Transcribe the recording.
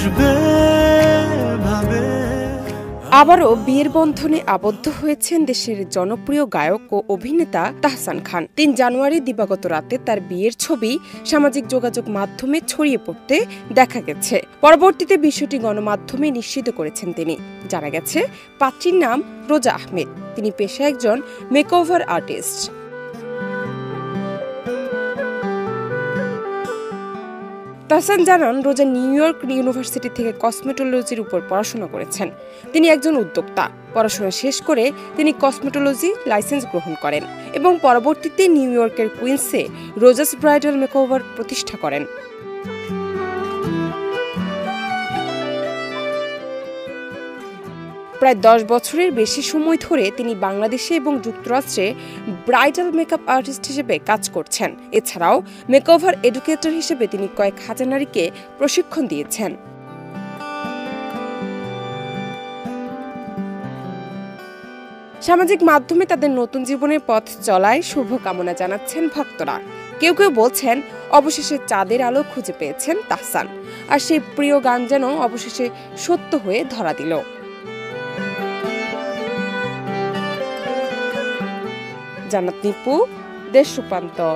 আসবে ভাবে। আবারও বিয়ের বন্ধনে আবদ্ধ হয়েছেন দেশের জনপ্রিয় গায়ক ও অভিনেতা তাহসান খান। ৩ জানুয়ারি দিবাগত রাতে তার বিয়ের ছবি সামাজিক যোগাযোগ মাধ্যমে ছড়িয়ে পড়তে দেখা গেছে। পরবর্তীতে বিষয়টি গণমাধ্যমে নিশ্চিত করেছেন তিনি। জানা গেছে, পাত্রীর নাম রোজা আহমেদ। তিনি পেশায় একজন মেকওভার আর্টিস্ট। তাহসান জানান, রোজা নিউ ইয়র্ক ইউনিভার্সিটি থেকে কসমেটোলজির উপর পড়াশোনা করেছেন। তিনি একজন উদ্যোক্তা। পড়াশোনা শেষ করে তিনি কসমেটোলজি লাইসেন্স গ্রহণ করেন এবং পরবর্তীতে নিউ ইয়র্কের কুইন্সে রোজাস ব্রাইডাল মেকওভার প্রতিষ্ঠা করেন। প্রায় 10 বছরের বেশি সময় ধরে তিনি বাংলাদেশে এবং যুক্তরাষ্ট্রে ব্রাইডাল মেকআপ আর্টিস্ট হিসেবে কাজ করছেন। এছাড়াও মেকওভার এডুকেটর হিসেবে তিনি কয়েক হাজার নারীকে প্রশিক্ষণ দিয়েছেন। সামাজিক মাধ্যমে তাদের নতুন জীবনের পথ চলায় শুভকামনা জানাচ্ছেন ভক্তরা। কেউ কেউ বলছেন, অবশেষে চাঁদের আলো খুঁজে পেয়েছেন তাহসান, আর সেই প্রিয় গান যেন অবশেষে সত্য হয়ে ধরা দিল। জান্নাত নিপু, দেশ রূপান্তর।